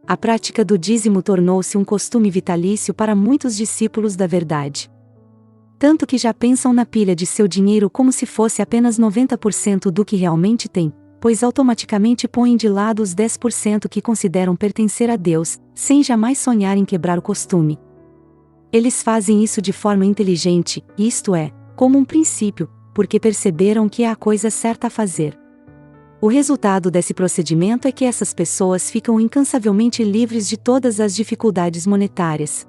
A prática do dízimo tornou-se um costume vitalício para muitos discípulos da verdade. Tanto que já pensam na pilha de seu dinheiro como se fosse apenas 90% do que realmente tem, pois automaticamente põem de lado os 10% que consideram pertencer a Deus, sem jamais sonhar em quebrar o costume. Eles fazem isso de forma inteligente, isto é, como um princípio, porque perceberam que é a coisa certa a fazer. O resultado desse procedimento é que essas pessoas ficam incansavelmente livres de todas as dificuldades monetárias.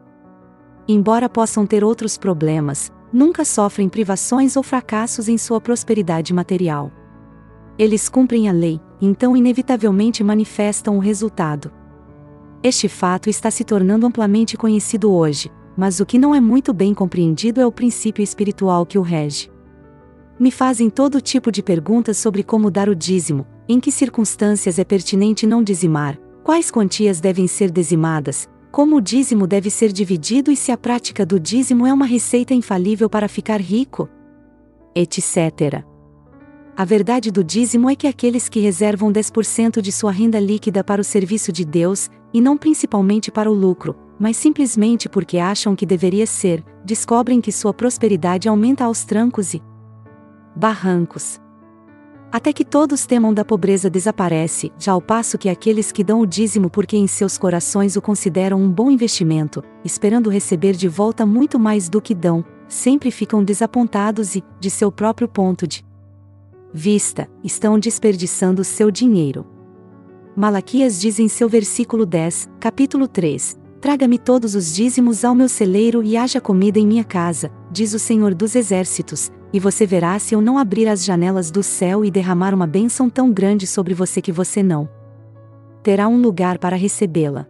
Embora possam ter outros problemas, nunca sofrem privações ou fracassos em sua prosperidade material. Eles cumprem a lei, então inevitavelmente manifestam o resultado. Este fato está se tornando amplamente conhecido hoje, mas o que não é muito bem compreendido é o princípio espiritual que o rege. Me fazem todo tipo de perguntas sobre como dar o dízimo, em que circunstâncias é pertinente não dizimar, quais quantias devem ser dizimadas, como o dízimo deve ser dividido e se a prática do dízimo é uma receita infalível para ficar rico, etc. A verdade do dízimo é que aqueles que reservam 10% de sua renda líquida para o serviço de Deus, e não principalmente para o lucro, mas simplesmente porque acham que deveria ser, descobrem que sua prosperidade aumenta aos trancos e barrancos. Até que todos temam da pobreza desaparece, já ao passo que aqueles que dão o dízimo porque em seus corações o consideram um bom investimento, esperando receber de volta muito mais do que dão, sempre ficam desapontados e, de seu próprio ponto de vista, estão desperdiçando seu dinheiro. Malaquias diz em seu versículo 10, capítulo 3, Traga-me todos os dízimos ao meu celeiro e haja comida em minha casa, diz o Senhor dos Exércitos, e você verá se eu não abrir as janelas do céu e derramar uma bênção tão grande sobre você que você não terá um lugar para recebê-la.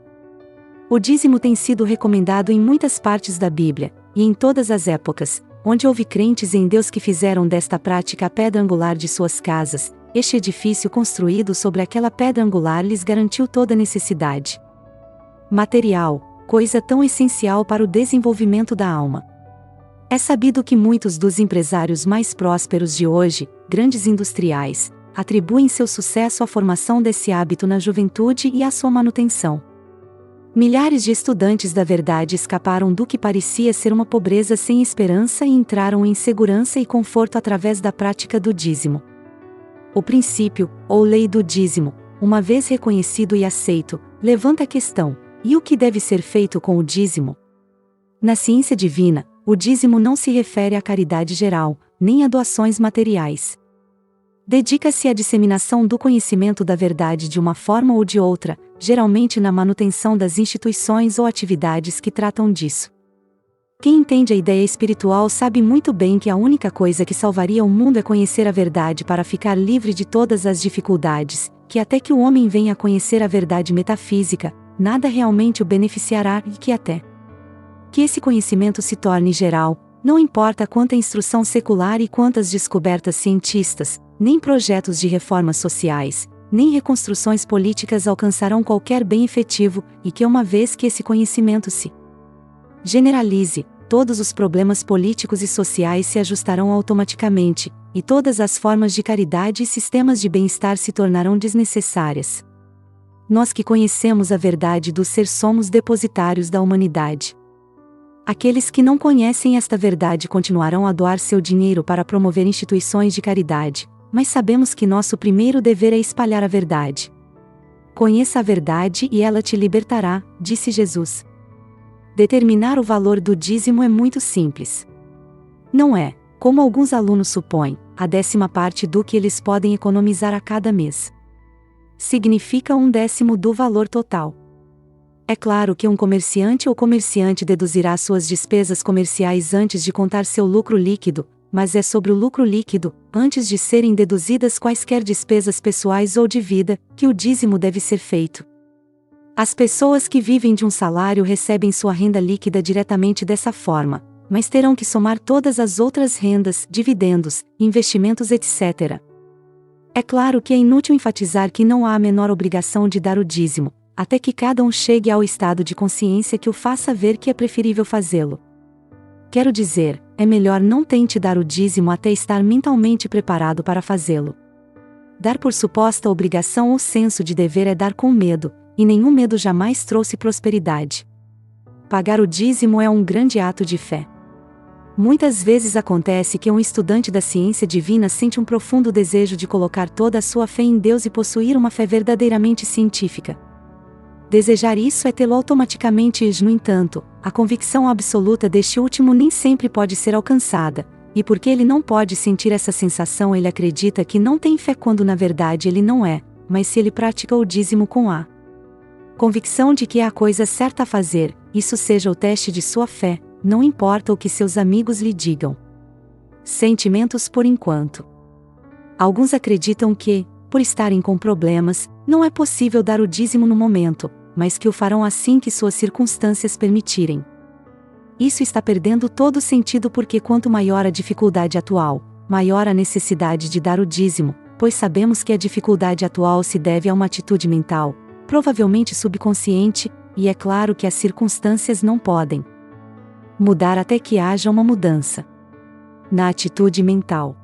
O dízimo tem sido recomendado em muitas partes da Bíblia, e em todas as épocas, onde houve crentes em Deus que fizeram desta prática a pedra angular de suas casas, este edifício construído sobre aquela pedra angular lhes garantiu toda a necessidade material, coisa tão essencial para o desenvolvimento da alma. É sabido que muitos dos empresários mais prósperos de hoje, grandes industriais, atribuem seu sucesso à formação desse hábito na juventude e à sua manutenção. Milhares de estudantes da verdade escaparam do que parecia ser uma pobreza sem esperança e entraram em segurança e conforto através da prática do dízimo. O princípio, ou lei do dízimo, uma vez reconhecido e aceito, levanta a questão: e o que deve ser feito com o dízimo? Na ciência divina, o dízimo não se refere à caridade geral, nem a doações materiais. Dedica-se à disseminação do conhecimento da verdade de uma forma ou de outra, geralmente na manutenção das instituições ou atividades que tratam disso. Quem entende a ideia espiritual sabe muito bem que a única coisa que salvaria o mundo é conhecer a verdade para ficar livre de todas as dificuldades, que até que o homem venha a conhecer a verdade metafísica, nada realmente o beneficiará e que até que esse conhecimento se torne geral, não importa quanta instrução secular e quantas descobertas cientistas, nem projetos de reformas sociais, nem reconstruções políticas alcançarão qualquer bem efetivo, e que uma vez que esse conhecimento se generalize, todos os problemas políticos e sociais se ajustarão automaticamente, e todas as formas de caridade e sistemas de bem-estar se tornarão desnecessárias. Nós que conhecemos a verdade do ser somos depositários da humanidade. Aqueles que não conhecem esta verdade continuarão a doar seu dinheiro para promover instituições de caridade, mas sabemos que nosso primeiro dever é espalhar a verdade. Conheça a verdade e ela te libertará, disse Jesus. Determinar o valor do dízimo é muito simples. Não é, como alguns alunos supõem, a 10ª parte do que eles podem economizar a cada mês. Significa 1/10 do valor total. É claro que um comerciante ou comerciante deduzirá suas despesas comerciais antes de contar seu lucro líquido, mas é sobre o lucro líquido, antes de serem deduzidas quaisquer despesas pessoais ou de vida, que o dízimo deve ser feito. As pessoas que vivem de um salário recebem sua renda líquida diretamente dessa forma, mas terão que somar todas as outras rendas, dividendos, investimentos, etc. É claro que é inútil enfatizar que não há a menor obrigação de dar o dízimo, até que cada um chegue ao estado de consciência que o faça ver que é preferível fazê-lo. Quero dizer, é melhor não tente dar o dízimo até estar mentalmente preparado para fazê-lo. Dar por suposta obrigação ou senso de dever é dar com medo, e nenhum medo jamais trouxe prosperidade. Pagar o dízimo é um grande ato de fé. Muitas vezes acontece que um estudante da ciência divina sente um profundo desejo de colocar toda a sua fé em Deus e possuir uma fé verdadeiramente científica. Desejar isso é tê-lo automaticamente e, no entanto, a convicção absoluta deste último nem sempre pode ser alcançada, e porque ele não pode sentir essa sensação, ele acredita que não tem fé quando na verdade ele não é, mas se ele pratica o dízimo com a convicção de que é a coisa certa a fazer, isso seja o teste de sua fé, não importa o que seus amigos lhe digam. Sentimentos por enquanto. Alguns acreditam que, por estarem com problemas, não é possível dar o dízimo no momento, mas que o farão assim que suas circunstâncias permitirem. Isso está perdendo todo o sentido porque quanto maior a dificuldade atual, maior a necessidade de dar o dízimo, pois sabemos que a dificuldade atual se deve a uma atitude mental, provavelmente subconsciente, e é claro que as circunstâncias não podem mudar até que haja uma mudança na atitude mental.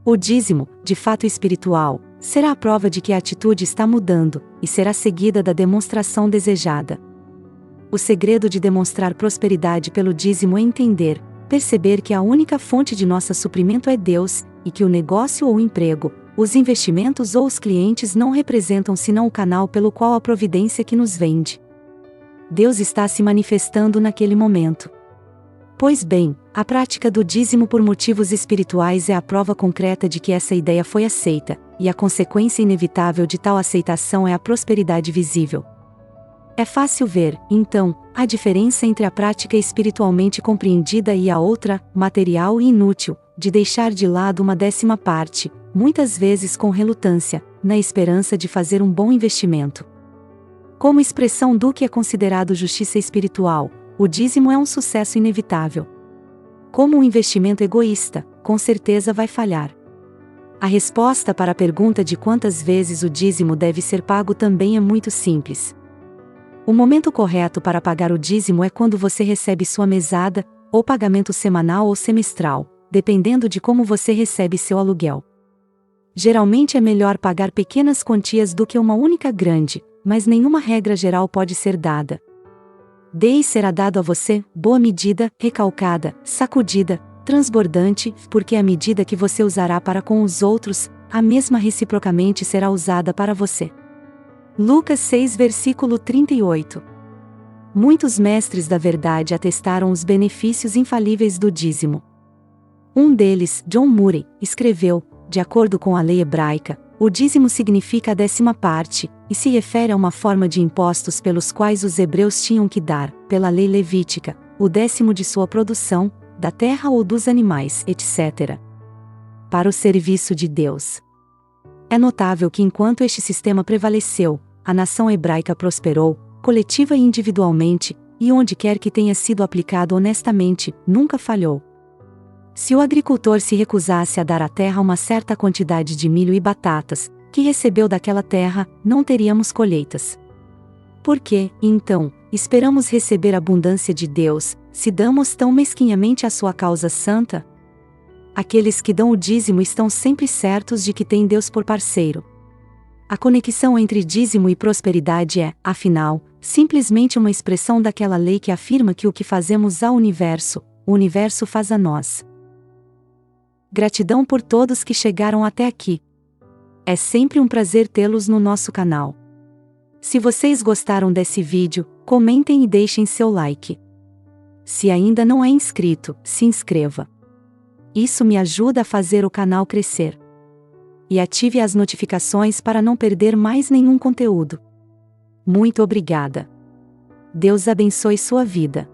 O dízimo, de fato espiritual, será a prova de que a atitude está mudando, e será seguida da demonstração desejada. O segredo de demonstrar prosperidade pelo dízimo é entender, perceber que a única fonte de nosso suprimento é Deus, e que o negócio ou o emprego, os investimentos ou os clientes não representam senão o canal pelo qual a providência que nos vende. Deus está se manifestando naquele momento. Pois bem, a prática do dízimo por motivos espirituais é a prova concreta de que essa ideia foi aceita, e a consequência inevitável de tal aceitação é a prosperidade visível. É fácil ver, então, a diferença entre a prática espiritualmente compreendida e a outra, material e inútil, de deixar de lado uma 10ª, muitas vezes com relutância, na esperança de fazer um bom investimento. Como expressão do que é considerado justiça espiritual, o dízimo é um sucesso inevitável. Como um investimento egoísta, com certeza vai falhar. A resposta para a pergunta de quantas vezes o dízimo deve ser pago também é muito simples. O momento correto para pagar o dízimo é quando você recebe sua mesada, ou pagamento semanal ou semestral, dependendo de como você recebe seu aluguel. Geralmente é melhor pagar pequenas quantias do que uma única grande, mas nenhuma regra geral pode ser dada. Dê e será dado a você, boa medida, recalcada, sacudida, transbordante, porque a medida que você usará para com os outros, a mesma reciprocamente será usada para você. Lucas 6 versículo 38. Muitos mestres da verdade atestaram os benefícios infalíveis do dízimo. Um deles, John Murray, escreveu: de acordo com a lei hebraica, o dízimo significa a 10ª, e se refere a uma forma de impostos pelos quais os hebreus tinham que dar, pela lei levítica, o 10º de sua produção, da terra ou dos animais, etc. para o serviço de Deus. É notável que enquanto este sistema prevaleceu, a nação hebraica prosperou, coletiva e individualmente, e onde quer que tenha sido aplicado honestamente, nunca falhou. Se o agricultor se recusasse a dar à terra uma certa quantidade de milho e batatas, que recebeu daquela terra, não teríamos colheitas. Por que, então, esperamos receber a abundância de Deus, se damos tão mesquinhamente à sua causa santa? Aqueles que dão o dízimo estão sempre certos de que têm Deus por parceiro. A conexão entre dízimo e prosperidade é, afinal, simplesmente uma expressão daquela lei que afirma que o que fazemos ao universo, o universo faz a nós. Gratidão por todos que chegaram até aqui. É sempre um prazer tê-los no nosso canal. Se vocês gostaram desse vídeo, comentem e deixem seu like. Se ainda não é inscrito, se inscreva. Isso me ajuda a fazer o canal crescer. E ative as notificações para não perder mais nenhum conteúdo. Muito obrigada. Deus abençoe sua vida.